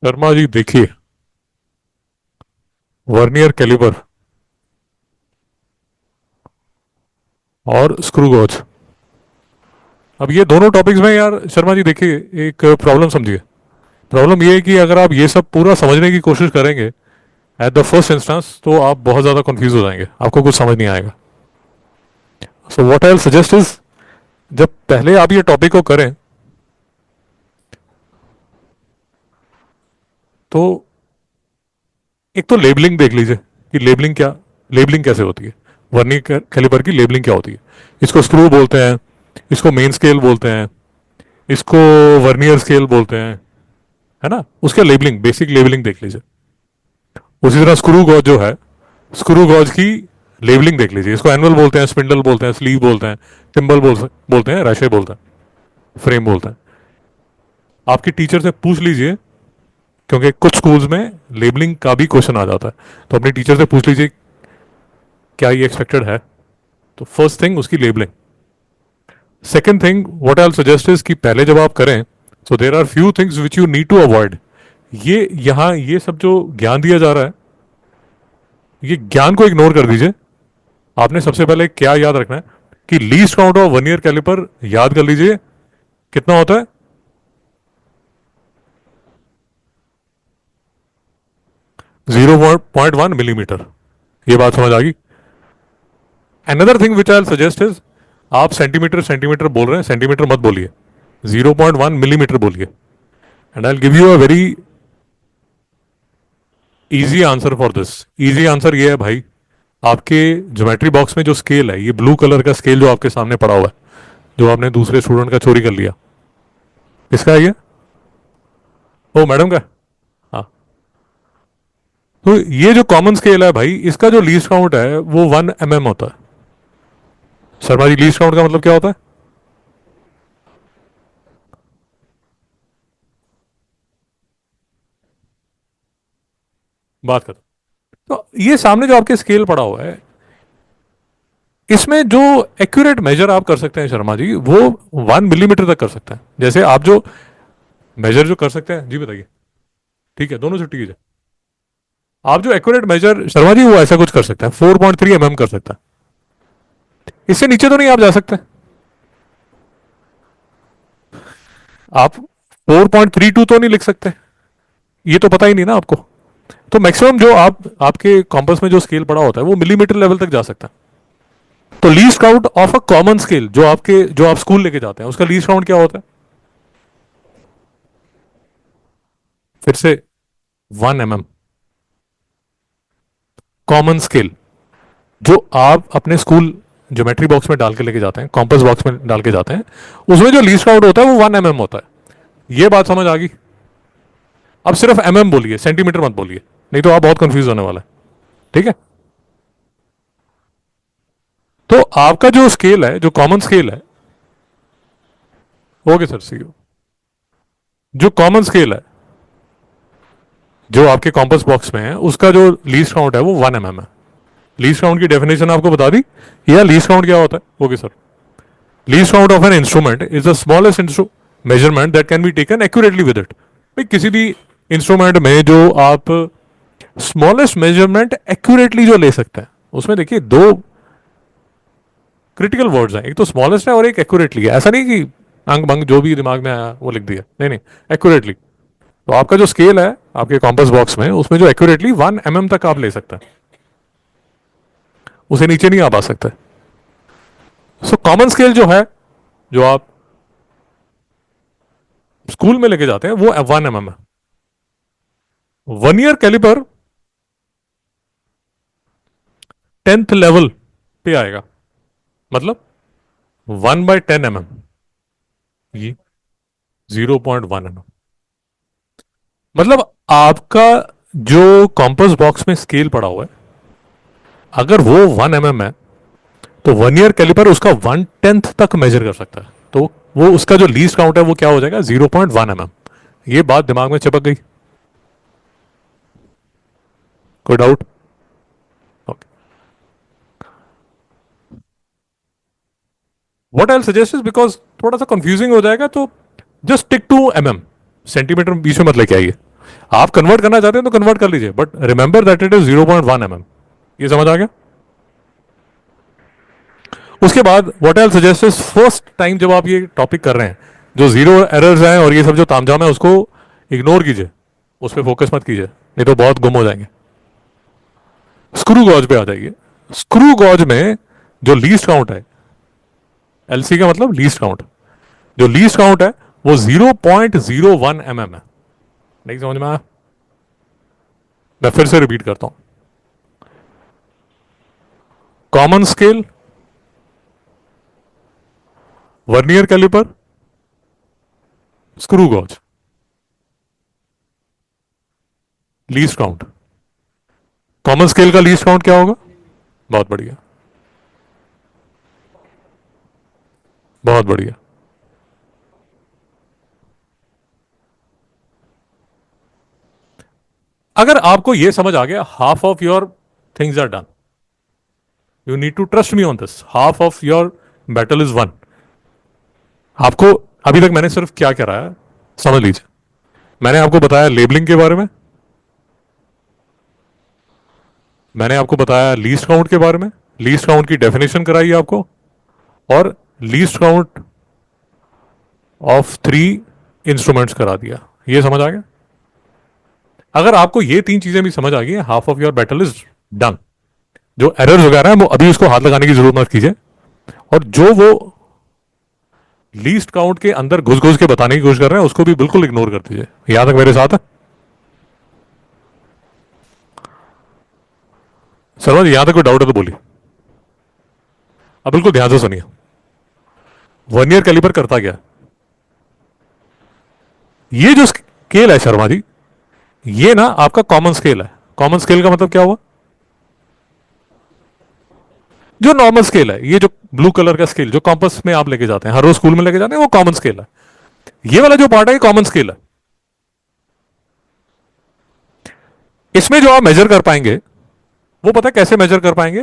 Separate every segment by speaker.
Speaker 1: शर्मा जी देखिए, vernier caliper और screw gauge. अब ये दोनों टॉपिक्स में यार शर्मा जी देखिए, एक प्रॉब्लम समझिए। प्रॉब्लम ये है कि अगर आप ये सब पूरा समझने की कोशिश करेंगे एट द फर्स्ट इंस्टेंस, तो आप बहुत ज़्यादा कंफ्यूज हो जाएंगे, आपको कुछ समझ नहीं आएगा। So what I will suggest is, जब पहले आप ये टॉपिक को करें तो एक तो लेबलिंग देख लीजिए कि लेबलिंग कैसे होती है। वर्नियर कैलिपर की लेबलिंग क्या होती है। इसको स्क्रू बोलते हैं, इसको मेन स्केल बोलते हैं, इसको वर्नियर स्केल बोलते हैं, है ना। उसका लेबलिंग, बेसिक लेबलिंग देख लीजिए। उसी तरह स्क्रू गॉज जो है, स्क्रू गॉज की लेबलिंग देख लीजिए। इसको एनुअल बोलते हैं, स्पिंडल बोलते हैं, स्लीव बोलते हैं, टिम्बल बोलते हैं, रैशे बोलते हैं, फ्रेम बोलते हैं। आपकी टीचर से पूछ लीजिए, क्योंकि कुछ स्कूल्स में लेबलिंग का भी क्वेश्चन आ जाता है। तो अपनी टीचर से पूछ लीजिए क्या ये एक्सपेक्टेड है। तो फर्स्ट थिंग उसकी labelling. Second thing what I suggest is कि पहले जब आप करें, so there are few things which you need to avoid. ये यहाँ ये सब जो ज्ञान दिया जा रहा है, ये ज्ञान को इग्नोर कर दीजिए। आपने सबसे पहले क्या याद रखना है कि least count of vernier caliper याद कर लीजिए, कितना होता है। 0.1 मिलीमीटर। ये बात समझ आ गई। Another thing which I suggest is, आप सेंटीमीटर सेंटीमीटर बोल रहे हैं, सेंटीमीटर मत बोलिए, 0.1 मिलीमीटर बोलिए। And I give you a very easy answer for this. Easy answer ये है भाई, आपके ज्योमेट्री बॉक्स में जो स्केल है, ये ब्लू कलर का स्केल जो आपके सामने पड़ा हुआ है, जो आपने दूसरे स्टूडेंट का चोरी कर लिया, किसका है ये? ओ मैडम का। हाँ। तो ये जो कॉमन स्केल है भाई, इसका जो लीस्ट काउंट है वो 1 mm होता है। शर्मा जी, लीस्ट काउंट का मतलब क्या होता है? बात कर। तो ये सामने जो आपके स्केल पड़ा हुआ है, इसमें जो एक्यूरेट मेजर आप कर सकते हैं शर्मा जी, वो 1 मिलीमीटर तक कर सकते हैं। जैसे आप जो मेजर जो कर सकते हैं, जी बताइए। ठीक है, दोनों छुट्टी कीजिए। आप जो एक्यूरेट मेजर शर्मा जी, वो ऐसा कुछ कर सकते हैं, 4.3 mm कर सकता है। इससे नीचे तो नहीं आप जा सकते। आप 4.32 तो नहीं लिख सकते, ये तो पता ही नहीं ना आपको। तो मैक्सिमम जो आप आपके कॉम्पस में जो स्केल पड़ा होता है, वो मिलीमीटर लेवल तक जा सकता है। तो least count of a common scale जो आप स्कूल लेके जाते हैं, उसका लीस्ट काउंट क्या होता है? फिर से 1 mm। कॉमन स्केल जो आप अपने स्कूल ज्योमेट्री बॉक्स में डाल के लेके जाते हैं, कॉम्पस बॉक्स में डाल के जाते हैं, उसमें जो लीस्ट काउंट होता है वो 1 mm होता है। ये बात समझ आ गई। अब सिर्फ बोलिए, सेंटीमीटर मत बोलिए, नहीं तो आप बहुत कंफ्यूज होने वाला है। ठीक है। तो आपका जो स्केल है, जो कॉमन स्केल है, ओके सर, सी यू। जो कॉमन स्केल है, जो आपके कॉम्पस बॉक्स में है, उसका जो लीस्ट काउंट है वो 1 mm है। लीस्ट काउंट की डेफिनेशन आपको बता दी, या लीस्ट काउंट क्या होता है? Okay sir. Least count of an instrument is the smallest measurement that can be taken accurately with it. भाई किसी भी इंस्ट्रूमेंट में जो आप स्मॉलेस्ट मेजरमेंट एक्यूरेटली जो ले सकते हैं, उसमें देखिए दो क्रिटिकल वर्ड्स हैं, एक तो स्मॉलेस्ट है और एक एक्यूरेटली है। ऐसा नहीं कि अंग भंग जो भी दिमाग में आया वो लिख दिया, नहीं नहीं, एक्यूरेटली। तो आपका जो स्केल है आपके कॉम्पस बॉक्स में, उसमें जो एक्यूरेटली 1 mm तक आप ले सकते हैं, उसे नीचे नहीं आप आ सकते। सो कॉमन स्केल जो है, जो आप स्कूल में लेके जाते हैं, वो 1 mm है। One year caliper 10th level पे आएगा, मतलब 1/10 mm, ये 0.1 mm। मतलब आपका जो कॉम्पस बॉक्स में स्केल पड़ा हुआ है, अगर वो 1 mm है, तो वन ईयर कैलिपर उसका 1/10 तक मेजर कर सकता है। तो वो उसका जो लीस्ट काउंट है वो क्या हो जाएगा? 0.1 mm। ये बात दिमाग में चिपक गई? कोई doubt? Okay. What I suggest is, because थोड़ा सा कंफ्यूजिंग हो जाएगा, तो just stick to mm। Centimetre बीच में मत लेके आइए। आप कन्वर्ट करना चाहते हैं तो कन्वर्ट कर लीजिए, but remember that it is 0.1 mm। ये समझ आ गया? उसके बाद what I suggest is first time जब आप ये टॉपिक कर रहे हैं, जो जीरो एरर्स हैं और ये सब जो तामझाम है उसको इग्नोर कीजिए, उस पर फोकस मत कीजिए, नहीं तो बहुत गुम हो जाएंगे। स्क्रू गॉज पे आ जाइए। स्क्रू गॉज में जो लीस्ट काउंट है, एलसी का मतलब लीस्ट काउंट, जो लीस्ट काउंट है वो 0.01 mm है। नहीं समझ में आया? मैं फिर से रिपीट करता हूं। Common scale, vernier caliper, screw gauge, least count. Common scale का लीस्ट काउंट क्या होगा? बहुत बढ़िया, बहुत बढ़िया। अगर आपको यह समझ आ गया, half of your things are done. You need to trust me on this. Half of your battle is won. आपको अभी तक मैंने सिर्फ क्या कराया समझ लीजिए। मैंने आपको बताया लेबलिंग के बारे में, मैंने आपको बताया लीस्ट काउंट के बारे में, लीस्ट काउंट की डेफिनेशन कराई आपको, और लीस्ट काउंट ऑफ 3 इंस्ट्रूमेंट्स करा दिया। ये समझ आ गया? अगर आपको ये 3 चीजें भी समझ आ गई, half of your battle is done. जो एरर्स वगैरह है वो अभी उसको हाथ लगाने की जरूरत मत कीजिए, और जो वो लीस्ट काउंट के अंदर घुस घुस के बताने की कोशिश कर रहे हैं उसको भी बिल्कुल इग्नोर कर दीजिए। यहां तक मेरे साथ है? सर्वज यहां तक कोई डाउट है तो बोलिए। अब बिल्कुल ध्यान से सुनिए। वर्नियर कैलिपर करता क्या? ये जो स्केल है शर्मा जी, ये ना आपका कॉमन स्केल है। कॉमन स्केल का मतलब क्या हुआ? जो नॉर्मल स्केल है, ये जो ब्लू कलर का स्केल जो कॉम्पस में आप लेके जाते हैं, हर रोज स्कूल में लेके जाते हैं, वो कॉमन स्केल है। ये वाला जो पार्ट है ये कॉमन स्केल है। इसमें जो आप मेजर कर पाएंगे वो पता है कैसे मेजर कर पाएंगे?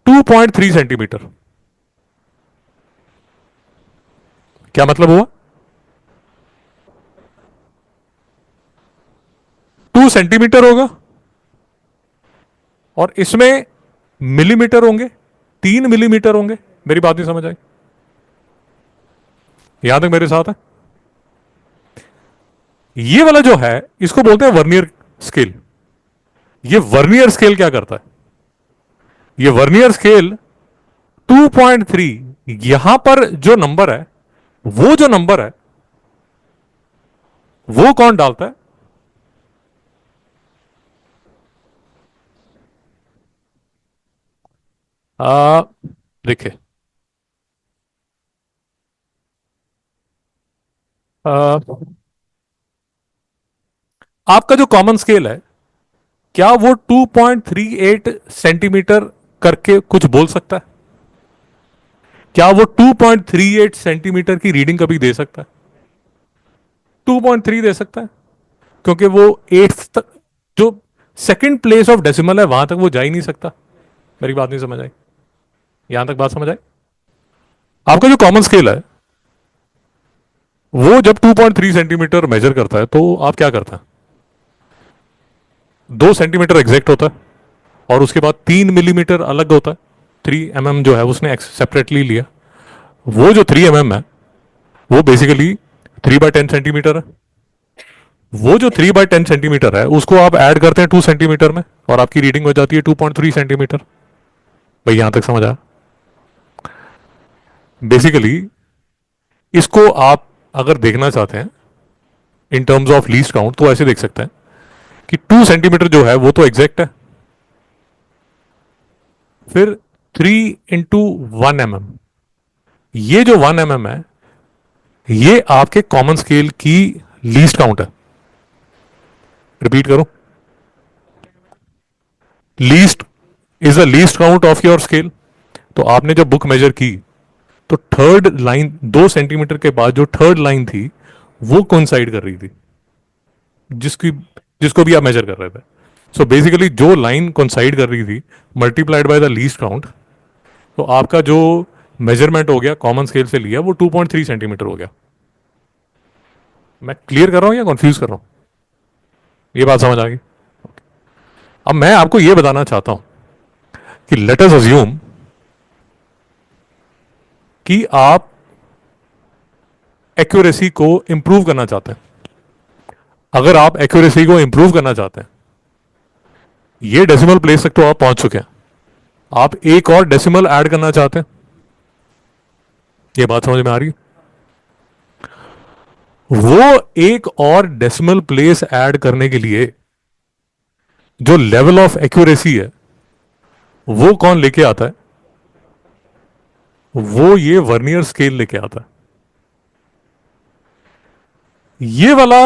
Speaker 1: 2.3 सेंटीमीटर। क्या मतलब हुआ? 2 सेंटीमीटर होगा, और इसमें मिलीमीटर होंगे, 3 मिलीमीटर होंगे। मेरी बात नहीं समझ आई? यहां तक मेरे साथ है? ये वाला जो है इसको बोलते हैं वर्नियर स्केल। ये वर्नियर स्केल क्या करता है? ये वर्नियर स्केल 2.3, यहां पर जो नंबर है, वो जो नंबर है वो कौन डालता है? देखिए, आपका जो कॉमन स्केल है, क्या वो 2.38 सेंटीमीटर करके कुछ बोल सकता है? क्या वो 2.38 सेंटीमीटर की रीडिंग कभी दे सकता है? 2.3 दे सकता है, क्योंकि वो एट्थ तक, जो सेकंड प्लेस ऑफ डेसिमल है वहां तक वो जा ही नहीं सकता। मेरी बात नहीं समझ आई? यहां तक बात समझ आई? आपका जो कॉमन स्केल है वो जब 2.3 सेंटीमीटर मेजर करता है तो आप क्या करता है? 2 सेंटीमीटर एग्जैक्ट होता है, और उसके बाद 3 मिलीमीटर अलग होता है। 3 mm जो है उसने सेपरेटली लिया। वो जो 3 mm है वो बेसिकली 3/10 सेंटीमीटर है। वो जो 3/10 सेंटीमीटर है उसको आप ऐड करते हैं 2 सेंटीमीटर में, और आपकी रीडिंग हो जाती है 2.3 सेंटीमीटर। भाई यहां तक समझ आया? बेसिकली इसको आप अगर देखना चाहते हैं in terms of least count तो ऐसे देख सकते हैं कि 2 सेंटीमीटर जो है वो तो एग्जैक्ट है, फिर 3 × 1 mm, ये जो 1 mm है ये आपके कॉमन स्केल की लीस्ट काउंट है। रिपीट करो, least is the least count of your scale. तो आपने जब बुक मेजर की तो थर्ड लाइन, 2 सेंटीमीटर के बाद जो थर्ड लाइन थी वो कोइंसाइड कर रही थी जिसकी जिसको भी आप मेजर कर रहे थे। सो बेसिकली जो लाइन कोइंसाइड कर रही थी multiplied by the least count, तो आपका जो मेजरमेंट हो गया कॉमन स्केल से लिया वो 2.3 सेंटीमीटर हो गया। मैं क्लियर कर रहा हूं या कंफ्यूज कर रहा हूं? ये बात समझ आ गई। अब मैं आपको ये बताना चाहता हूं कि लेट अस अज्यूम कि आप एक्यूरेसी को इंप्रूव करना चाहते हैं। अगर आप एक्यूरेसी को इंप्रूव करना चाहते हैं, ये डेसिमल प्लेस तक तो आप पहुंच चुके हैं, आप एक और डेसिमल ऐड करना चाहते हैं। ये बात समझ में आ रही है? वो एक और डेसिमल प्लेस ऐड करने के लिए जो लेवल ऑफ एक्यूरेसी है, वो कौन लेके आता है? वो ये वर्नियर स्केल लेके आता है। ये वाला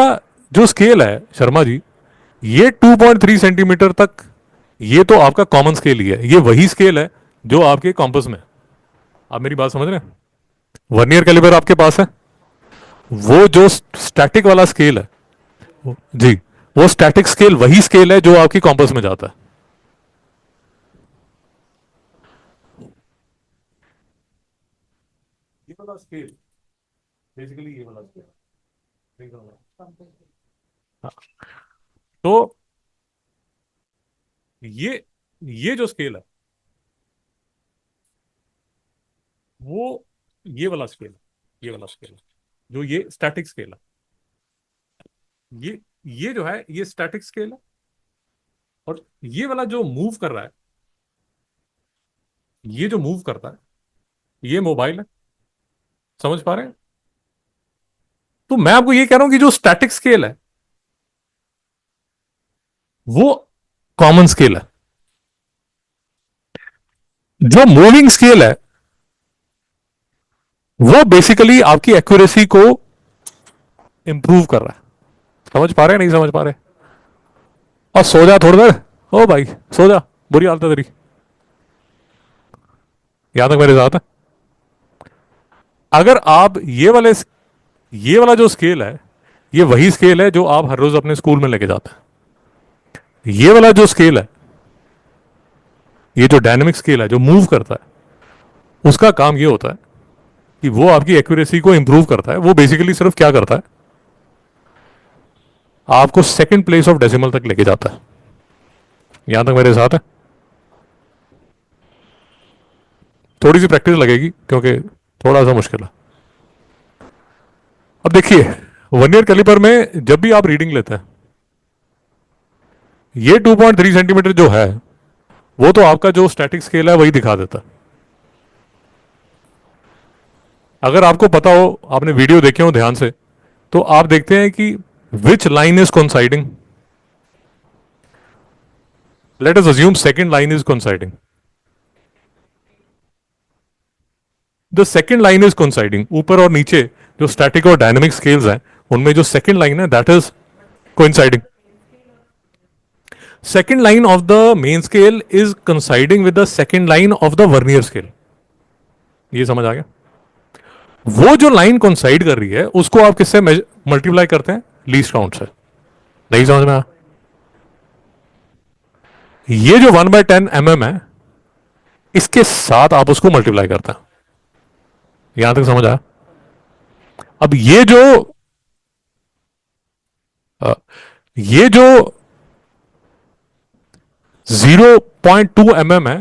Speaker 1: जो स्केल है शर्मा जी, ये 2.3 सेंटीमीटर तक, ये तो आपका कॉमन स्केल ही है। ये वही स्केल है जो आपके कॉम्पस में है। आप मेरी बात समझ रहे हैं? वर्नियर कैलिपर आपके पास है, वो जो स्टैटिक वाला स्केल है, जी, वो स्टैटिक स्केल वही स्केल है जो आपकी कॉम्पस में जाता है। ये वाला स्केल, बेसिकली ये वाला स्केल, हाँ। तो ये जो स्केल है, वो ये वाला स्केल है, ये वाला स्केल है, जो ये स्टैटिक स्केल है। ये जो है ये स्टैटिक स्केल है। और ये वाला जो मूव कर रहा है, ये जो मूव करता है, ये मोबाइल है। समझ पा रहे हैं? तो मैं आपको ये कह रहा हूं कि जो स्टैटिक स्केल है वो कॉमन स्केल है। जो मूविंग स्केल है वो बेसिकली आपकी एक्यूरेसी को इंप्रूव कर रहा है। समझ पा रहे हैं? नहीं समझ पा रहे? और सो जा थोड़ी देर। ओ भाई, सो जा, बुरी हालत है तेरी। यहां तक मेरे साथ है। अगर आप ये वाला जो स्केल है, ये वही स्केल है जो आप हर रोज अपने स्कूल में लेके जाते हैं। ये वाला जो स्केल है, ये जो डायनेमिक स्केल है जो मूव करता है, उसका काम ये होता है कि वो आपकी एक्यूरेसी को इंप्रूव करता है। वो बेसिकली सिर्फ क्या करता है, आपको सेकंड प्लेस ऑफ डेसिमल तक लेके जाता है। यहां तक मेरे साथ है? थोड़ी सी प्रैक्टिस लगेगी क्योंकि थोड़ा सा मुश्किल है। अब देखिए, वर्नियर कैलिपर में जब भी आप रीडिंग लेते हैं, ये 2.3 सेंटीमीटर जो है, वो तो आपका जो स्टैटिक स्केल है वही दिखा देता है। अगर आपको पता हो, आपने वीडियो देखे हो ध्यान से, तो आप देखते हैं कि which line is coinciding. Late us assume second line is coinciding. The second line is coinciding, ऊपर और नीचे जो स्टैटिक और डायनेमिक स्केल्स हैं, उनमें जो सेकंड लाइन है that is coinciding. Second line of the main scale is coinciding with the second line of the vernier scale. ये समझ आ गया? वो जो लाइन कोइंसाइड कर रही है उसको आप किससे मल्टीप्लाई करते हैं? लीस्ट काउंट से। नहीं समझ में आया? ये जो 1/10 mm है, इसके साथ आप उसको मल्टीप्लाई करते हैं। यहां तक समझ आया? अब अ, ये जो 0.2 mm है,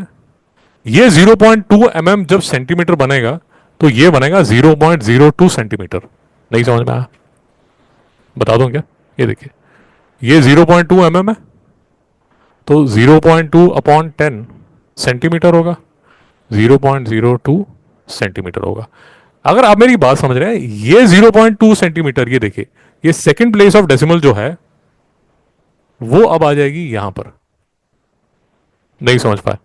Speaker 1: ये 0.2 mm जब सेंटीमीटर बनेगा तो ये बनेगा 0.02 सेंटीमीटर। नहीं समझ में आया? बता दूं क्या? ये देखिए, ये 0.2 mm है, तो 0.2/10 सेंटीमीटर होगा, 0.02 सेंटीमीटर होगा। अगर आप मेरी बात समझ रहे हैं, ये 0.2 सेंटीमीटर, ये देखिए, ये सेकंड प्लेस ऑफ डेसिमल जो है वो अब आ जाएगी यहां पर। नहीं समझ पाए?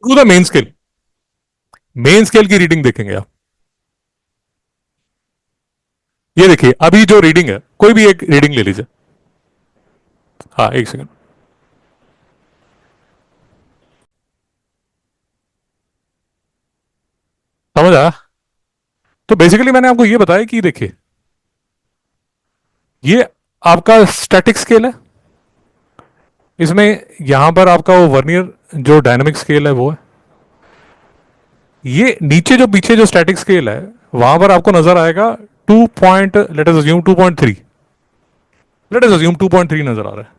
Speaker 1: To the main scale, main scale की रीडिंग देखेंगे आप। ये देखिए, अभी जो रीडिंग है, कोई भी एक रीडिंग ले लीजिए। हाँ, एक सेकंड। समझ आया? तो बेसिकली मैंने आपको ये बताया कि देखिए, ये आपका स्टैटिक स्केल है, इसमें यहां पर आपका वो वर्नियर जो डायनामिक स्केल है वो है, ये नीचे जो पीछे जो स्टैटिक स्केल है वहां पर आपको नजर आएगा 2 point, late us assume 2.3, late us assume 2.3 नजर आ रहा है।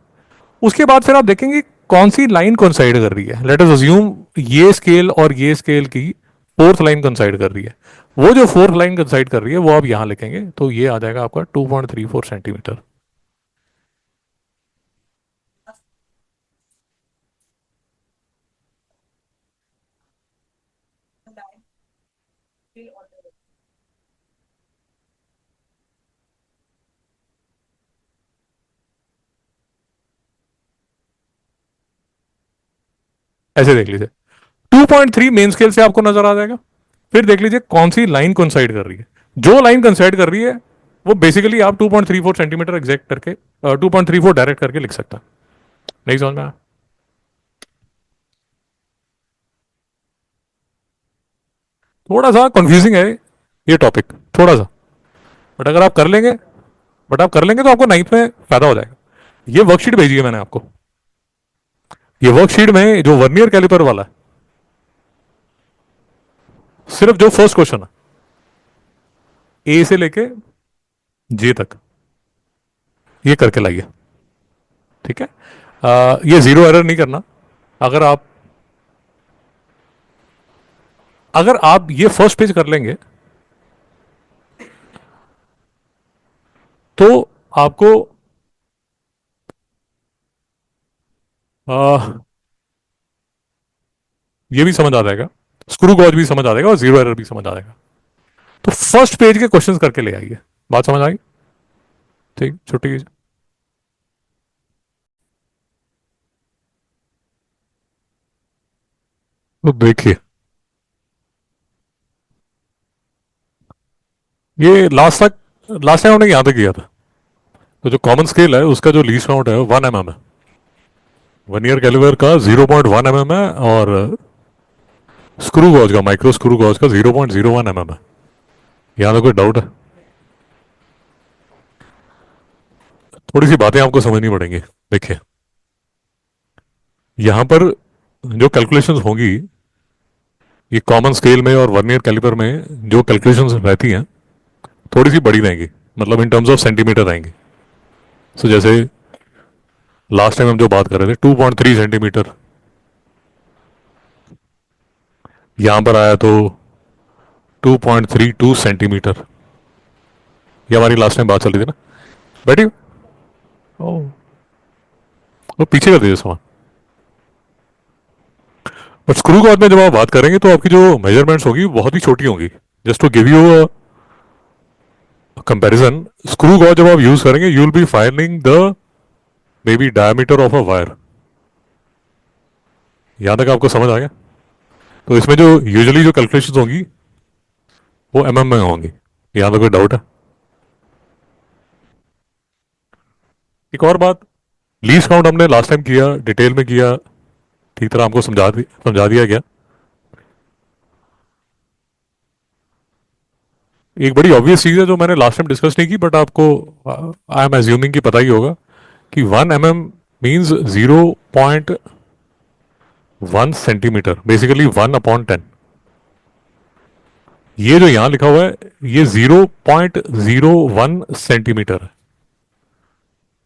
Speaker 1: उसके बाद फिर आप देखेंगे कौन सी लाइन कोइंसाइड कर रही है। लेट अस अज्यूम ये स्केल और ये स्केल की फोर्थ लाइन कोइंसाइड कर रही है। वो जो फोर्थ लाइन कोइंसाइड कर रही है वो आप यहां लिखेंगे, तो ये आ जाएगा आपका 2.34 सेंटीमीटर। ऐसे देख लीजिए, 2.3 मेन स्केल से आपको नजर आ जाएगा। फिर देख लीजिए कौन सी लाइन कोइंसाइड कर रही है। जो लाइन कोइंसाइड कर रही है वो बेसिकली आप 2.34 सेंटीमीटर एग्जैक्ट करके 2.34 डायरेक्ट करके लिख सकता है। नहीं समझ में आया? थोड़ा सा कंफ्यूजिंग है ये टॉपिक, थोड़ा सा, बट अगर आप कर लेंगे, बट आप कर लेंगे तो आपको नाइन्थ में फायदा हो जाएगा। ये वर्कशीट भेजी है मैंने आपको। ये वर्कशीट में जो वर्नियर कैलिपर वाला है, सिर्फ जो फर्स्ट क्वेश्चन है ए से लेके जे तक, ये करके लाइए। ठीक है? ये जीरो एरर नहीं करना। अगर आप अगर आप ये फर्स्ट पेज कर लेंगे तो आपको आ, ये भी समझ आ जाएगा, स्क्रू गॉज भी समझ आ जाएगा और जीरो एरर भी समझ आ जाएगा। तो फर्स्ट पेज के क्वेश्चंस करके ले आइए। बात समझ आई? ठीक, छुट्टी कीजिए। तो देखिए, ये लास्ट टाइम हमने यहां तक किया था। तो जो कॉमन स्केल है उसका जो लीस्ट काउंट है 1 mm है। वन ईयर कैलिवर का 0.1 mm है, और स्क्रू गॉज का, माइक्रो स्क्रू गॉज का 0.01 mm है। यहाँ तो कोई डाउट है? थोड़ी सी बातें आपको समझनी पड़ेंगी। देखिए, यहाँ पर जो कैलकुलेशंस होंगी, ये कॉमन स्केल में और वर्नियर कैलिपर में जो कैलकुलेशंस रहती हैं थोड़ी सी बड़ी रहेंगी, मतलब इन टर्म्स ऑफ सेंटीमीटर रहेंगी। सो जैसे लास्ट टाइम हम जो बात कर रहे थे 2.3 सेंटीमीटर, यहाँ पर आया तो 2.32 सेंटीमीटर। ये हमारी लास्ट टाइम बात चल रही थी ना, बैठी? ओ, वो पीछे कर दीजिए सामान। बट स्क्रू गॉज में जब आप बात करेंगे तो आपकी जो मेजरमेंट्स होगी बहुत ही छोटी होंगी। Just to give you comparison, screw gauge जब आप यूज करेंगे you will be finding the maybe diameter of a wire. यहां तक आपको समझ आ गया? तो इसमें जो यूजुअली जो कैलकुलेशन होंगी वो में होंगी। यहां तक कोई डाउट है? एक और बात, लीज काउंट हमने लास्ट टाइम किया, डिटेल में किया, ठीक तरह हमको समझा दिया गया। एक बड़ी ऑब्वियस चीज है जो मैंने लास्ट टाइम डिस्कस नहीं की, बट आपको आई एम एज्यूमिंग कि पता ही होगा कि 1 mm मीन्स 0.1 सेंटीमीटर, बेसिकली 1/10। ये जो यहां लिखा हुआ है ये 0.01 सेंटीमीटर है,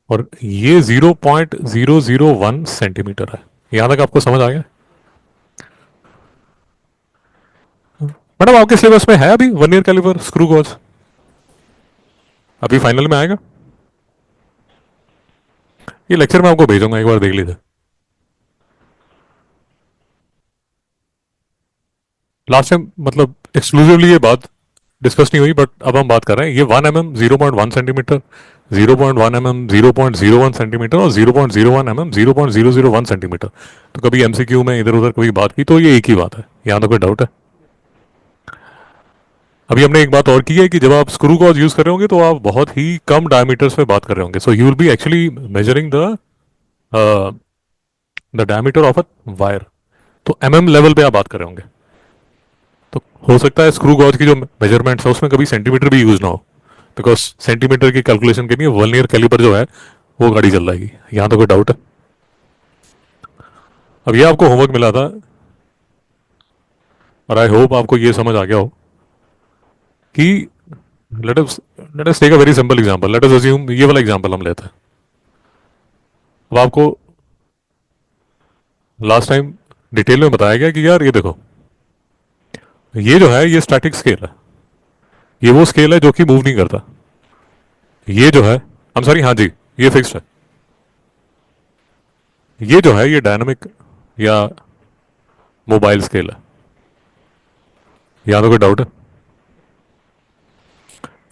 Speaker 1: और ये 0.001 सेंटीमीटर है। यहां तक आपको समझ आ गया? मैडम आपके सिलेबस में है अभी vernier caliper screw gauge? अभी फाइनल में आएगा। ये लेक्चर मैं आपको भेजूंगा, एक बार देख लीजिए। लास्ट टाइम मतलब एक्सक्लूसिवली ये बात डिस्कस नहीं हुई, बट अब हम बात कर रहे हैं। ये 1 mm 0.1 सेंटीमीटर, 0.1 mm 0.01 सेंटीमीटर, और 0.01 mm 0.001 सेंटीमीटर। तो कभी एमसीक्यू में इधर उधर कभी बात की तो ये एक ही बात है। यहाँ तो कोई डाउट है? अभी हमने एक बात और की है कि जब आप स्क्रू गॉज यूज कर रहे होंगे तो आप बहुत ही कम डायमीटर्स में बात कर रहे होंगे। So you will B actually measuring the diameter of a wire. तो लेवल पे आप बात कर रहे होंगे। तो हो सकता है स्क्रू गॉज की जो मेजरमेंट्स है उसमें कभी सेंटीमीटर भी यूज ना हो, बिकॉज सेंटीमीटर की कैलकुलेशन के लिए वर्नियर कैलिपर जो है वो गाड़ी चल जाएगी। यहाँ तो कोई डाउट है? अब ये आपको होमवर्क मिला था, और आई होप आपको ये समझ आ गया हो कि let us let us take a very simple example. Let us assume ये वाला एग्जांपल हम लेते हैं। अब आपको लास्ट टाइम डिटेल में बताया गया कि यार ये देखो, ये जो है ये स्टैटिक स्केल है, ये वो स्केल है जो कि मूव नहीं करता। ये जो है, हम सॉरी, हाँ जी, ये फिक्स्ड है। ये जो है ये डायनामिक या मोबाइल स्केल है। यहाँ तो कोई डाउट है?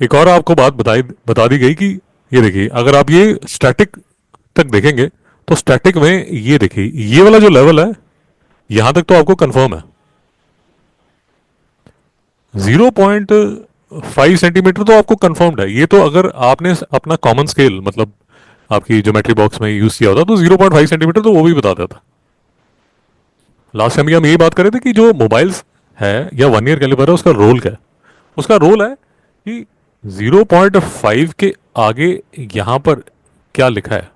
Speaker 1: एक और आपको बात बता दी गई कि ये देखिए, अगर आप ये स्टैटिक तक देखेंगे तो स्टैटिक में ये देखिए ये वाला जो लेवल है यहां तक तो आपको कंफर्म है। 0.5 सेंटीमीटर तो आपको कंफर्म्ड है। ये तो अगर आपने अपना कॉमन स्केल मतलब आपकी ज्योमेट्री बॉक्स में यूज किया होता तो 0.5 सेंटीमीटर तो वो भी बता देता। लास्ट टाइम हम यही बात कर रहे थे कि जो मोबाइल्स है या वन ईयर कैलिपर है उसका रोल क्या है। उसका रोल है कि 0.5 के आगे यहां पर क्या लिखा है,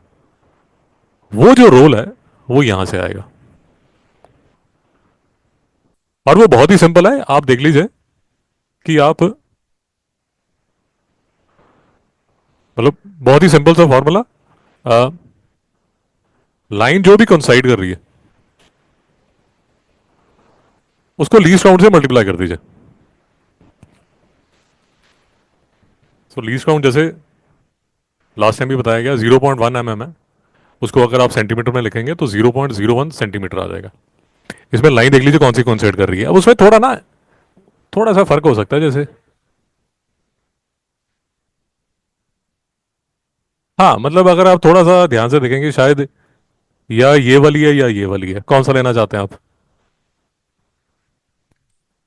Speaker 1: वो जो रोल है वो यहां से आएगा। और वो बहुत ही सिंपल है, आप देख लीजिए कि आप मतलब बहुत ही सिंपल सा फॉर्मूला, लाइन जो भी कंसाइड कर रही है उसको लीस्ट काउंट से मल्टीप्लाई कर दीजिए। तो लीस्ट काउंट जैसे लास्ट टाइम भी बताया गया 0.1 mm है, उसको अगर आप सेंटीमीटर में लिखेंगे तो 0.01 सेंटीमीटर आ जाएगा। इसमें लाइन देख लीजिए कौन सी कंसाइड कर रही है। अब उसमें थोड़ा ना, थोड़ा सा फर्क हो सकता है। जैसे हाँ, मतलब अगर आप थोड़ा सा ध्यान से देखेंगे शायद या ये वाली है या ये वाली है, कौन सा लेना चाहते हैं आप?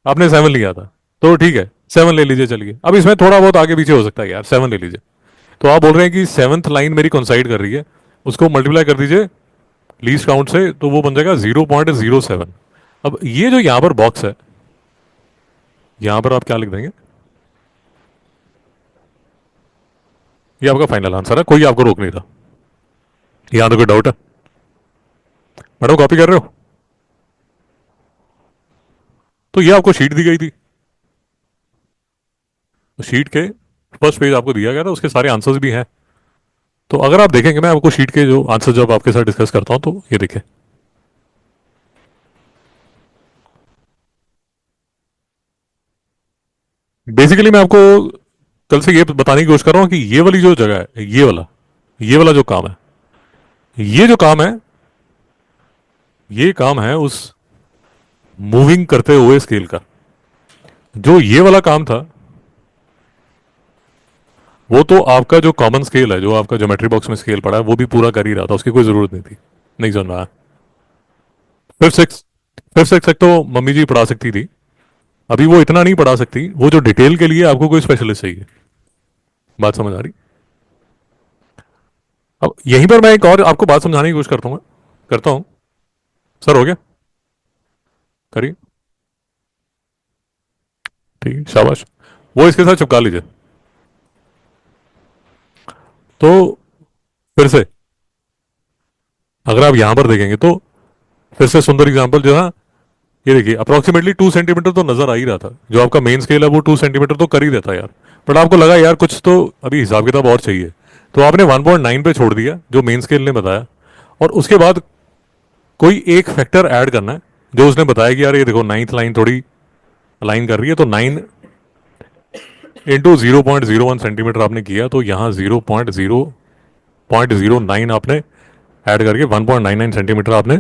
Speaker 1: आपने 7 लिया था तो ठीक है, 7 ले लीजिए चलिए। अब इसमें थोड़ा बहुत आगे पीछे हो सकता है यार, 7 ले लीजिए। तो आप बोल रहे हैं कि सेवंथ लाइन मेरी कंसाइड कर रही है, उसको मल्टीप्लाई कर दीजिए लीस्ट काउंट से तो वो बन जाएगा 0.07। अब ये जो यहां पर बॉक्स है, यहां पर आप क्या लिख देंगे? ये आपका फाइनल आंसर है, कोई आपको रोक नहीं था। यहां तो कोई डाउट है? मैडम कॉपी कर रहे हो? तो ये आपको शीट दी गई थी, तो शीट के फर्स्ट पेज आपको दिया गया था, उसके सारे आंसर्स भी हैं। तो अगर आप देखेंगे, मैं आपको शीट के जो आंसर जब आपके साथ डिस्कस करता हूं तो ये देखें। बेसिकली मैं आपको कल से ये बताने की कोशिश कर रहा हूं कि ये वाली जो जगह है, ये वाला जो काम है, ये जो काम है, ये काम है उस मूविंग करते हुए स्केल का। जो ये वाला काम था वो तो आपका जो कॉमन स्केल है, जो आपका ज्योमेट्री बॉक्स में स्केल पड़ा है, वो भी पूरा कर ही रहा था, उसकी कोई जरूरत नहीं थी। नहीं समझ रहा? फिफ्थ सिक्स तक तो मम्मी जी पढ़ा सकती थी, अभी वो इतना नहीं पढ़ा सकती। वो जो डिटेल के लिए आपको कोई स्पेशलिस्ट चाहिए। बात समझ आ रही? अब यहीं पर मैं एक और आपको बात समझाने की कोशिश करता हूँ। सर हो गया? करिए। ठीक है, शाबाश। वो इसके साथ चिपका लीजिए। तो फिर से अगर आप यहां पर देखेंगे तो फिर से सुंदर एग्जाम्पल जो है, ये देखिए अप्रोक्सीमेटली 2 सेंटीमीटर तो नजर आ ही रहा था। जो आपका मेन स्केल है वो 2 सेंटीमीटर तो कर ही देता है यार। बट आपको लगा यार कुछ तो अभी हिसाब किताब और चाहिए, तो आपने 1.9 पे छोड़ दिया जो मेन स्केल ने बताया, और उसके बाद कोई एक फैक्टर ऐड करना है जो उसने बताया कि यार ये देखो नाइन्थ लाइन थोड़ी अलाइन कर रही है, तो 9 इंटू 0.01 सेंटीमीटर आपने किया, तो यहाँ 0.09 आपने ऐड करके 1.99 सेंटीमीटर आपने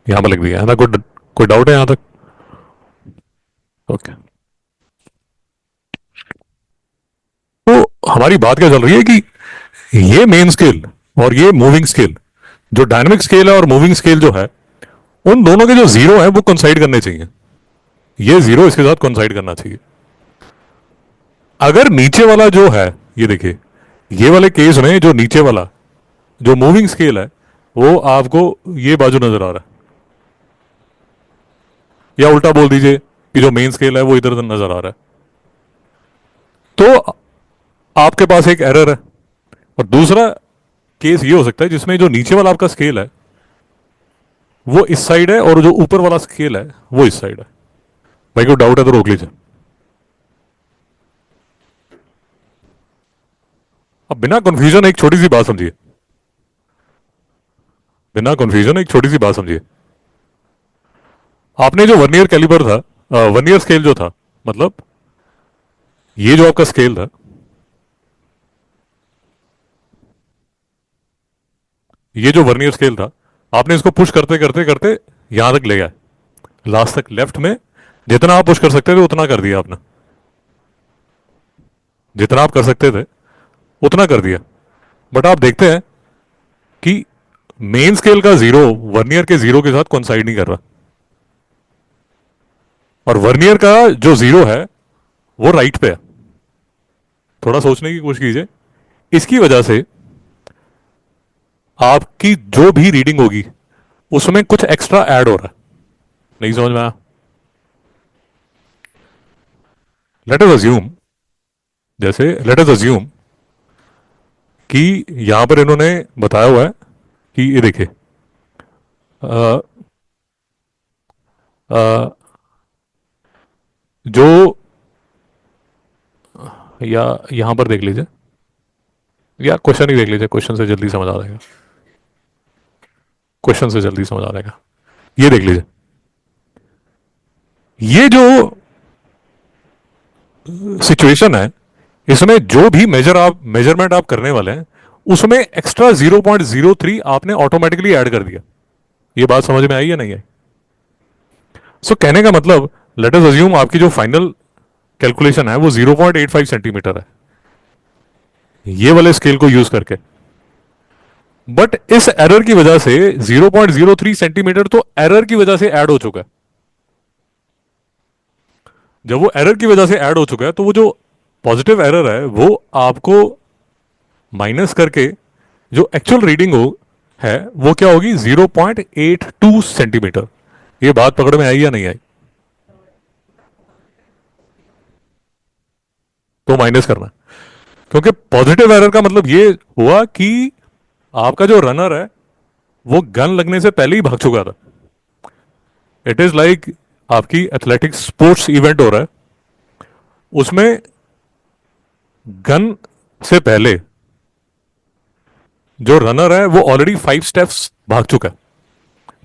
Speaker 1: यहाँ पर लिख दिया है ना। कोई डाउट है यहाँ तक? ओके। तो हमारी बात क्या चल रही है कि ये मेन स्केल और ये मूविंग स्केल, जो डायनामिक स्केल है और मूविंग स्केल जो है, उन दोनों के जो जीरो है वो कंसाइड करने चाहिए। ये जीरो इसके साथ कंसाइड करना चाहिए। अगर नीचे वाला जो है, ये देखिए, ये वाले केस में जो नीचे वाला जो मूविंग स्केल है वो आपको ये बाजू नजर आ रहा है, या उल्टा बोल दीजिए कि जो मेन स्केल है वो इधर उधर नजर आ रहा है। तो आपके पास एक एरर है। और दूसरा केस ये हो सकता है जिसमें जो नीचे वाला आपका स्केल है वो इस साइड है और जो ऊपर वाला स्केल है वो इस साइड है। भाई को डाउट है तो रोक लीजिए। अब बिना कंफ्यूजन एक छोटी सी बात समझिए। बिना कंफ्यूजन एक छोटी सी बात समझिए। आपने जो वर्नियर कैलिपर था, वर्नियर स्केल जो था, मतलब ये जो आपका स्केल था, ये जो वर्नियर स्केल था, आपने इसको पुश करते करते करते यहां तक ले गया, लास्ट तक लेफ्ट में। जितना आप पुश कर सकते थे उतना कर दिया आपने। जितना आप कर सकते थे उतना कर दिया। बट आप देखते हैं कि मेन स्केल का जीरो वर्नियर के जीरो के साथ कोइंसाइड नहीं कर रहा। और वर्नियर का जो जीरो है वो राइट पे है। थोड़ा सोचने की कोशिश कीजिए। इसकी वजह से आपकी जो भी रीडिंग होगी उसमें कुछ एक्स्ट्रा ऐड हो रहा है। नहीं समझ में आया? लेट अस अज्यूम, जैसे लेट अस अज्यूम कि यहां पर इन्होंने बताया हुआ है कि ये देखिए, अ, अ, जो, या यहां पर देख लीजिए, या क्वेश्चन ही देख लीजिए, क्वेश्चन से जल्दी समझ आ जाएगा। क्वेश्चन से जल्दी समझ आ जाएगा। ये देख लीजिए, ये जो सिचुएशन है, इसमें जो भी मेजरमेंट आप करने वाले हैं उसमें एक्स्ट्रा 0.03 आपने ऑटोमेटिकली ऐड कर दिया। ये बात समझ में आई या नहीं आई? कहने का मतलब, लेट अस अज्यूम आपकी जो फाइनल कैलकुलेशन है वो 0.85 सेंटीमीटर है, ये वाले स्केल को यूज करके। बट इस एरर की वजह से 0.03 सेंटीमीटर तो एरर की वजह से ऐड हो चुका है। जब वो एरर की वजह से ऐड हो चुका है तो वो जो पॉजिटिव एरर है वो आपको माइनस करके जो एक्चुअल रीडिंग हो है वो क्या होगी? 0.82 सेंटीमीटर। ये बात पकड़ में आई या नहीं आई? तो माइनस करना है। क्योंकि पॉजिटिव एरर का मतलब ये हुआ कि आपका जो रनर है वो गन लगने से पहले ही भाग चुका था। इट इज लाइक आपकी एथलेटिक्स स्पोर्ट्स इवेंट हो रहा है, उसमें गन से पहले जो रनर है वो ऑलरेडी 5 स्टेप्स भाग चुका है।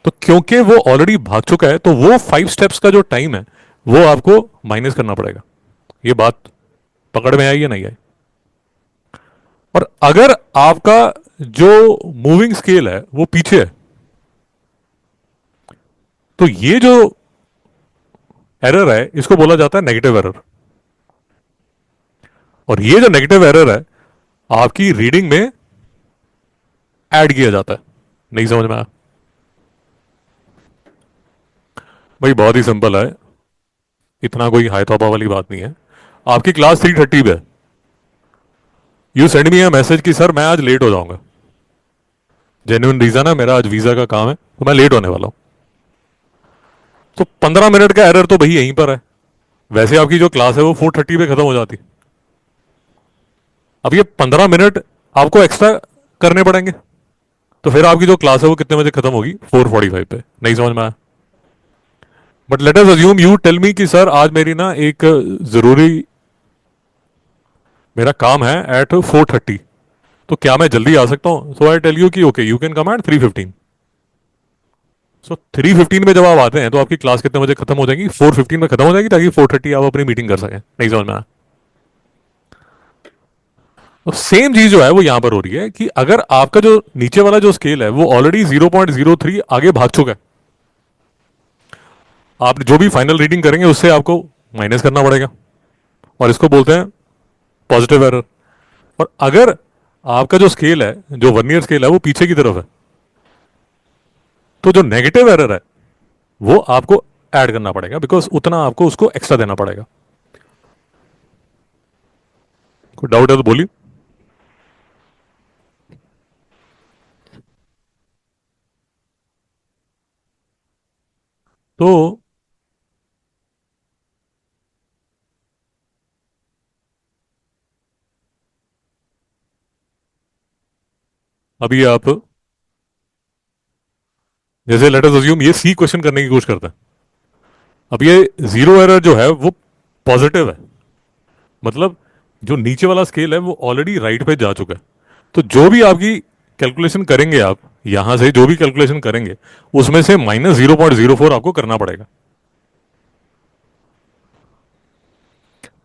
Speaker 1: तो क्योंकि वो ऑलरेडी भाग चुका है तो वो 5 स्टेप्स का जो टाइम है वो आपको माइनस करना पड़ेगा। ये बात पकड़ में आई या नहीं आई? और अगर आपका जो मूविंग स्केल है वो पीछे है तो ये जो एरर है इसको बोला जाता है नेगेटिव एरर। और ये जो नेगेटिव एरर है आपकी रीडिंग में ऐड किया जाता है। नहीं समझ में आया? भाई बहुत ही सिंपल है, इतना कोई हाई तौबा वाली बात नहीं है। आपकी क्लास 3:30 पे, you send me a message कि सर मैं आज लेट हो जाऊंगा, जेन्युइन रीजन है मेरा आज वीजा का काम है तो मैं लेट होने वाला हूं। तो 15 मिनट का एरर तो भाई यहीं पर है। वैसे आपकी जो क्लास है वो 4:30 पे खत्म हो जाती। अब ये 15 मिनट आपको एक्स्ट्रा करने पड़ेंगे। तो फिर आपकी जो क्लास है वो कितने बजे खत्म होगी? 4:45 पे। नहीं समझ में आया? But let us assume you tell me कि सर आज मेरी ना एक जरूरी मेरा काम है एट 4:30, तो क्या मैं जल्दी आ सकता हूँ? सो आई टेल यू कि okay you can come at 3:15। 3:15 में जब आप आते हैं तो आपकी क्लास कितने बजे खत्म हो जाएगी? 4:15 में खत्म हो जाएगी ताकि 4:30 आप अपनी मीटिंग कर सकें। नहीं समझ में आया? तो सेम चीज जो है वो यहां पर हो रही है कि अगर आपका जो नीचे वाला जो स्केल है वो ऑलरेडी 0.03 आगे भाग चुका है, आप जो भी फाइनल रीडिंग करेंगे उससे आपको माइनस करना पड़ेगा। और इसको बोलते हैं पॉजिटिव एरर। और अगर आपका जो स्केल है, जो वर्नियर स्केल है वो पीछे की तरफ है, तो जो नेगेटिव एरर है वो आपको ऐड करना पड़ेगा, बिकॉज उतना आपको उसको एक्स्ट्रा देना पड़ेगा। कोई डाउट है तो बोलिए। तो अभी आप जैसे लेट अस अज्यूम ये सी क्वेश्चन करने की कोशिश करते हैं। अब ये जीरो एरर जो है वो पॉजिटिव है, मतलब जो नीचे वाला स्केल है वो ऑलरेडी राइट पे जा चुका है। तो जो भी आपकी कैलकुलेशन करेंगे आप, यहां से जो भी कैलकुलेशन करेंगे उसमें से -0.04 आपको करना पड़ेगा।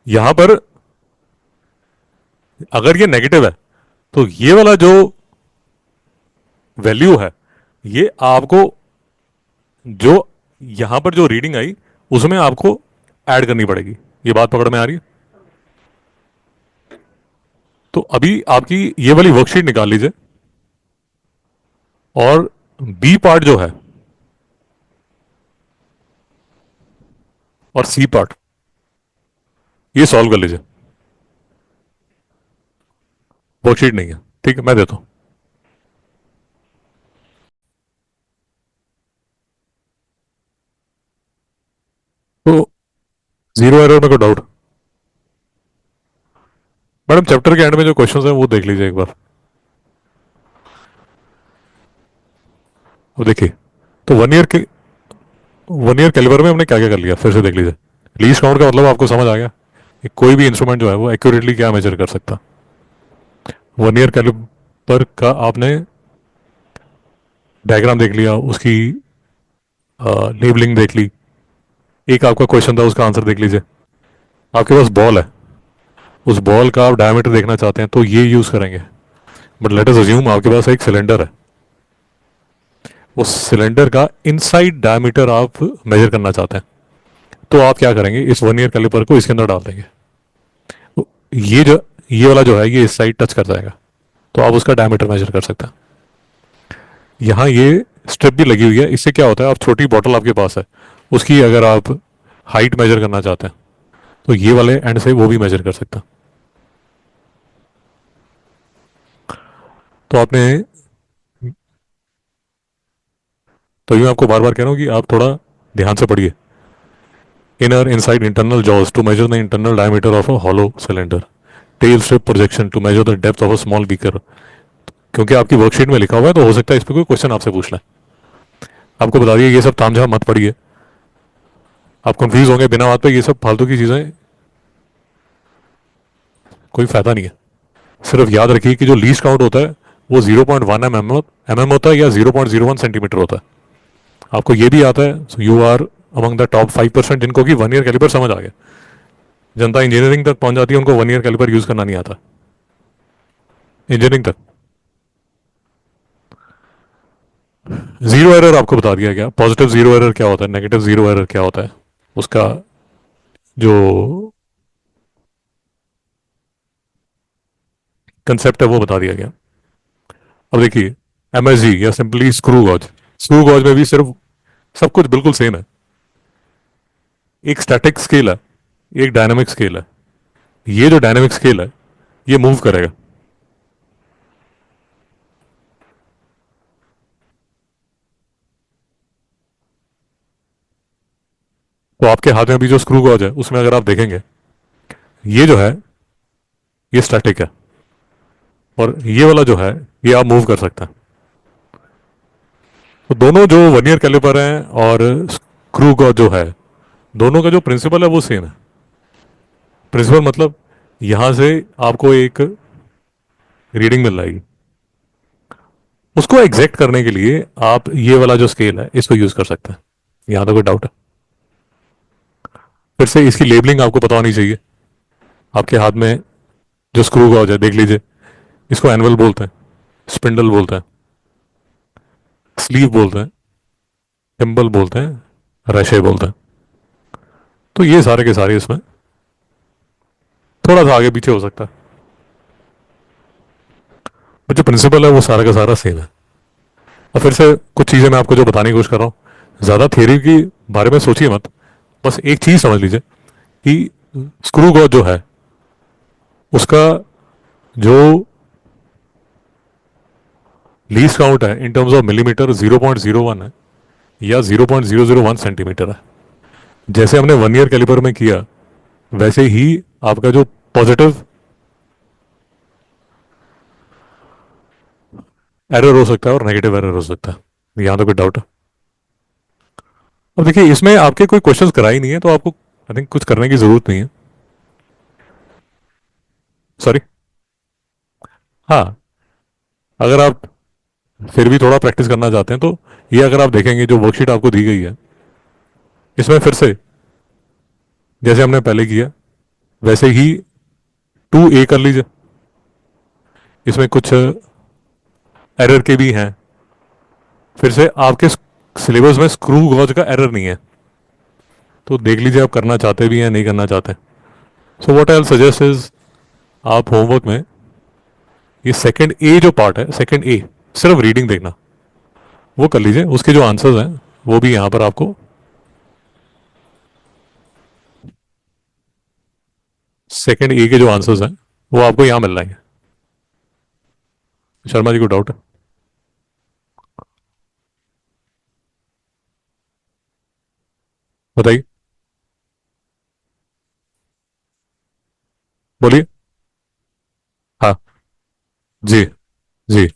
Speaker 1: यहां पर अगर ये नेगेटिव है तो ये वाला जो वैल्यू है ये आपको, जो यहां पर जो रीडिंग आई उसमें आपको ऐड करनी पड़ेगी। ये बात पकड़ में आ रही है? तो अभी आपकी ये वाली वर्कशीट निकाल लीजिए और बी पार्ट जो है और सी पार्ट ये सॉल्व कर लीजिए। वर्कशीट नहीं है, ठीक है, मैं देता हूं। तो जीरो एरर में कोई डाउट? मैडम चैप्टर के एंड में जो क्वेश्चंस हैं वो देख लीजिए एक बार। वो देखिए, तो 1 ईयर के 1 ईयर कैलिबर में हमने क्या क्या कर लिया फिर से देख लीजिए। लीस्ट काउंट का मतलब आपको समझ आ गया कि कोई भी इंस्ट्रूमेंट जो है वो एक्यूरेटली क्या मेजर कर सकता। 1 ईयर कैलिबर का आपने डायग्राम देख लिया, उसकी लेबलिंग देख ली, एक आपका क्वेश्चन था उसका आंसर देख लीजिए। आपके पास बॉल है, उस बॉल का आप डायमीटर देखना चाहते हैं तो ये यूज करेंगे। बट लेट अस अज्यूम आपके पास एक सिलेंडर है, उस सिलेंडर का इनसाइड डायमीटर आप मेजर करना चाहते हैं, तो आप क्या करेंगे, इस 1 ईयर कैलिपर को इसके अंदर डाल देंगे। तो ये वाला जो है ये इस साइड टच कर जाएगा, तो आप उसका डायमीटर मेजर कर सकते हैं। यहाँ ये स्ट्रिप भी लगी हुई है, इससे क्या होता है, आप छोटी बॉटल आपके पास है उसकी अगर आप हाइट मेजर करना चाहते हैं तो ये वाले एंड से वो भी मेजर कर सकते हैं। तो आपने, तो मैं आपको बार बार कह रहा हूँ कि आप थोड़ा ध्यान से पढ़िए। Inner inside internal jaws to measure the internal diameter of a hollow cylinder, tail strip projection to measure the depth of a small beaker. क्योंकि आपकी वर्कशीट में लिखा हुआ है तो हो सकता है इस पर कोई क्वेश्चन आपसे पूछ ले। आपको बता दिए ये सब तामझाम मत पढ़िए, आप कंफ्यूज होंगे बिना बात पे, ये सब फालतू की चीजें, कोई फायदा नहीं है। सिर्फ याद रखिए कि जो लीस्ट काउंट होता है वो 0.1 mm होता है या 0.01 सेंटीमीटर होता है। आपको ये भी आता है, you are among the top 5% जिनको कि 1 ईयर कैलिपर समझ आ गया। जनता इंजीनियरिंग तक पहुंच जाती है, उनको 1 ईयर कैलिपर यूज करना नहीं आता इंजीनियरिंग तक। जीरो एरर आपको बता दिया गया, पॉजिटिव जीरो एरर क्या होता है, नेगेटिव जीरो एरर क्या होता है, उसका जो कंसेप्ट है वो बता दिया गया। अब देखिए, एमएसजी या simply screw gauge, screw gauge में भी सिर्फ सब कुछ बिल्कुल सेम है। एक स्टैटिक स्केल है, एक डायनामिक स्केल है। ये जो डायनामिक स्केल है ये मूव करेगा, तो आपके हाथ में अभी जो स्क्रू गॉज है उसमें अगर आप देखेंगे ये जो है ये स्टैटिक है, और ये वाला जो है ये आप मूव कर सकते हैं। तो दोनों जो 1 ईयर कैलिपर हैं और स्क्रू गॉज जो है, दोनों का जो प्रिंसिपल है वो सेम है। प्रिंसिपल मतलब यहां से आपको एक रीडिंग मिल जाएगी, उसको एग्जैक्ट करने के लिए आप ये वाला जो स्केल है इसको यूज कर सकते हैं। यहां तो कोई डाउट है? फिर से इसकी लेबलिंग आपको पता होनी चाहिए। आपके हाथ में जो स्क्रू गॉज है देख लीजिए, इसको एनुअल बोलते हैं, स्पिंडल बोलते हैं, स्लीव बोलते हैं, टिम्बल बोलते हैं, रशे बोलते हैं। तो ये सारे के सारे इसमें थोड़ा सा आगे पीछे हो सकता है, बट जो प्रिंसिपल है वो सारा का सारा सेम है। और फिर से कुछ चीज़ें मैं आपको जो बताने की कोशिश कर रहा हूँ, ज़्यादा थियरी के बारे में सोचिए मत, बस एक चीज़ समझ लीजिए कि स्क्रू गॉज जो है उसका जो लीस्ट काउंट है इन टर्म्स ऑफ मिलीमीटर 0.01 है या 0.001 सेंटीमीटर है। जैसे हमने 1 ईयर कैलिपर में किया वैसे ही आपका जो पॉजिटिव एरर हो सकता है और नेगेटिव एरर हो सकता है, यहाँ तो कोई डाउट है? अब देखिए इसमें आपके कोई क्वेश्चंस करा ही नहीं है, तो आपको आई थिंक कुछ करने की जरूरत नहीं है। सॉरी। हाँ, अगर आप फिर भी थोड़ा प्रैक्टिस करना चाहते हैं तो ये अगर आप देखेंगे जो वर्कशीट आपको दी गई है, इसमें फिर से जैसे हमने पहले किया वैसे ही 2A कर लीजिए। इसमें कुछ एरर के भी हैं। फिर से आपके सिलेबस में स्क्रू गॉज का एरर नहीं है, तो देख लीजिए आप करना चाहते भी हैं नहीं करना चाहते। So what I will suggest is, आप होमवर्क में ये सेकंड ए जो पार्ट है, सेकंड ए, सिर्फ रीडिंग देखना, वो कर लीजिए। उसके जो आंसर्स हैं वो भी यहाँ पर आपको सेकंड ए के जो आंसर्स हैं वो आपको यहाँ मिल जाएंगे। शर्मा जी को डाउट है? बताइए। बोलिए। हाँ। जी। जी।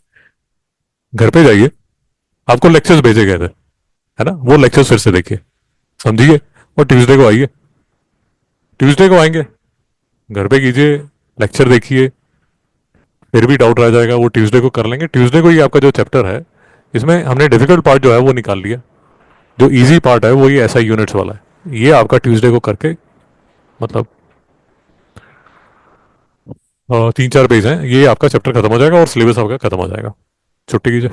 Speaker 1: घर पे जाइए, आपको लेक्चर्स भेजे गए थे, है ना, वो लेक्चर्स फिर से देखिए, समझिए, और ट्यूसडे को आइए। ट्यूसडे को आएंगे, घर पे कीजिए, लेक्चर देखिए, फिर भी डाउट रह जाएगा वो ट्यूसडे को कर लेंगे। ट्यूसडे को ही आपका जो चैप्टर है, इसमें हमने डिफिकल्ट पार्ट जो है वो निकाल लिया, जो इजी पार्ट है वो ये ऐसा यूनिट्स वाला है, ये आपका ट्यूसडे को करके, मतलब 3-4 पेज हैं, ये आपका चैप्टर खत्म हो जाएगा और सिलेबस आपका खत्म हो जाएगा। छुट्टी कीजिए।